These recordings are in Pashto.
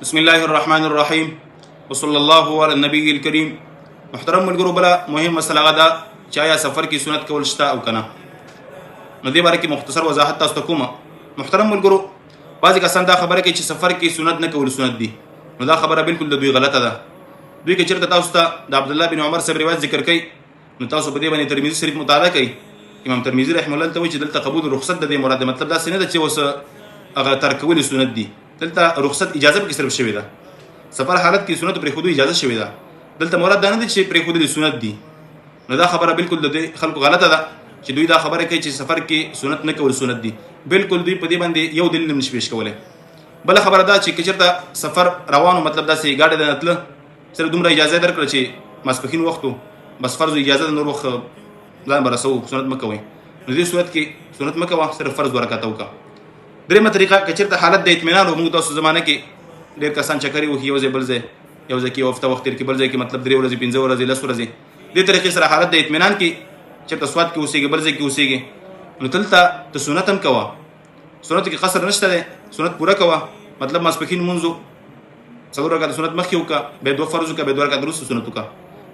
بسم الله الرحمن الرحیم وصلی الله علی النبی الکریم. محترم ملګرو، بله مهم مسله ده چې آیا سفر کې سنت کول شته او کنه. نو دې باره کې مختصر وضاحت تاسو ته کوم. محترم ملګرو، بعضې کسان دا خبره کوي چې سفر کې سنت نه کول سنت دي. نو دا خبره بالکل د دوی غلطه ده. دوی که چېرته تاسو ته د عبدالله بن عمر صاحب روایت ذکر کوي نو تاسو په دې باندې ترمذي شریف مطالعه کوئ. امام ترمذي رحمه الله ته وایي چې دلته قبول رخصت د دې مراد ده. مطلب داسې نه ده چې اوس هغه ترک کول سنت دي. دلته رخصت اجازه پکې صرف شوې ده. سفر حالت کې سنت پرېښودو اجازه شوې ده. دلته مراد دا نه دی چې پرېښودل سنت دي. نو دا خبره بالکل د دې خلکو غلطه ده چې دوی دا خبره کوي چې سفر کې سنت نه کول سنت دي. بالکل دوی په دې باندې یو دلیل هم نشي پیش کولی. بله خبره دا چې که چېرته سفر روانو، مطلب داسې ګاډی ته نه تله، صرف دومره اجازه درکړه چې ماسپښین وخت و، بس فرض اجازه ده، نور وخت ځان به رسوو، سنت مه کوئ. نو دې صورت کې سنت مه کوه، صرف فرض 2 رکعته وکړه. درېیمه طریقه، که چېرته حالت د اطمینان و، موږ تاسو زمانه کې ډېر کسان چکرې وکړي، یو ځای بل ځای، یو ځای کې یو هفته وخت تېر کړي، بل ځای کې مطلب 3 ورځې 5 ورځې 10 ورځې. دې طریقې سره حالت د اطمینان کې چېرته سواد کې اوسېږي، بل ځای کې اوسېږي، نو دلته ته سنت هم کوه. سنت کې قصر نشته دی، سنت پوره کوه. مطلب ماسپښین لمونځ 4 رکعته سنت مخکې وکړه، بیا 2 فرض وکړه، بیا 2 رکعته وروسته سنت وکړه.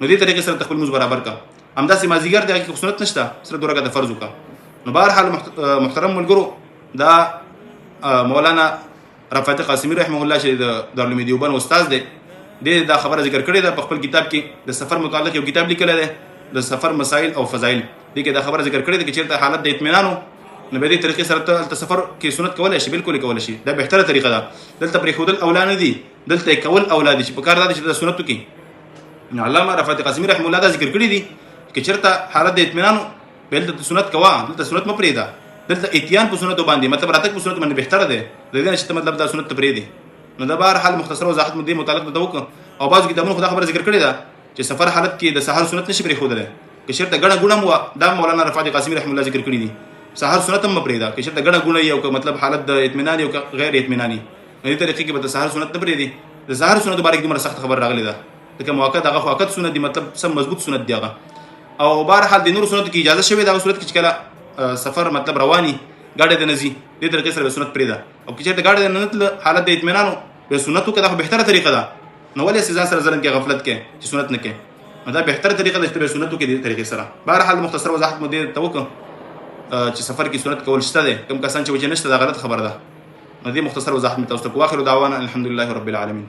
نو دې طریقې سره ته خپل لمونځ برابر کړه. همداسې مازدیګر دی، هغې کې سنت نشته، صرف 2 رکعته فرض وکړه. نو بهرحال محترم ملګرو، دا مولانا رفعت قاسمي رحمه الله چې د دارالعلوم دیوبند استاد دی، دې دا خبره ذکر کړې ده په خپل کتاب کې. د سفر متعلق یو کتاب لیکلی دی، د سفر مسائل او فضایل. دې کې دا خبره ذکر کړې ده چې چېرته حالت د اطمینان و نو بیا دې طریقې سره ته هلته سفر کې سنت کولی شي، بالکل یې کولی شي. دا بهتره طریقه ده. دلته پرېښودل اولا نه دي، دلته یې کول اولا دي چې په کار دا دی چې د سنت وکړي. نو علامه رفعت قاسمي رحمه الله دا ذکر کړي دي چې چېرته حالت د اطمینان و بیا دلته سنت کوه، دلته سنت مه پرېږده. دلته اتیان په سنتو باندې، مطلب راتګ په سنتو باندې بهتره دی، د دې نه چې ته مطلب دا سنت ته پرېږدې. نو دا بهرحال مختصر وضاحت مو دې متعلق ته وکړه. او بعضو کتابونو خو دا خبره ذکر کړې ده چې سفر حالت کې د سهار سنت نشي پرېښودلی. که چېرته ګڼه ګوڼه هم وه، دا مولانا رفعت قاسمي رحمه الله ذکر کړي دي، سهار سنت هم مه پرېږده. که چېرته ګڼه ګوڼه وي او که مطلب حالت د اطمینان وي او که غیر اطمیناني، نو دې طریقې کې به د سهار سنت نه پرېږدي. د سهار سنتو باره کې دومره سخت خبر راغلی ده، ځکه موقت هغه خو اکد سنت دي، مطلب سم مضبوط سنت دی هغه. او بهرحال د نورو سنتو کې اجازه شوې ده. هغه صورت کې چې کله سفر مطلب رواني، ګاډی ته نه ځي، دې طریقې سره به سنت پرېږده. او که چېرته ګاډی ته نه تله، حالت د اطمینان و، بیا سنت وکړه. دا خو بهتره طریقه ده. نو ولې ځان سره ظلم کې غفلت کې چې سنت نه کې؟ نو دا بهتره طریقه ده چې ته سنت وکړې دې طریقې سره. بهرحال مختصر وضاحت مو دې ته وکړه چې سفر کې سنت کول شته دی. کوم کسان چې وجه نشته دا غلط خبره ده. نو دې مختصر وضاحت مې تاسو ته واخر دعوانا الحمدلله رب العالمین.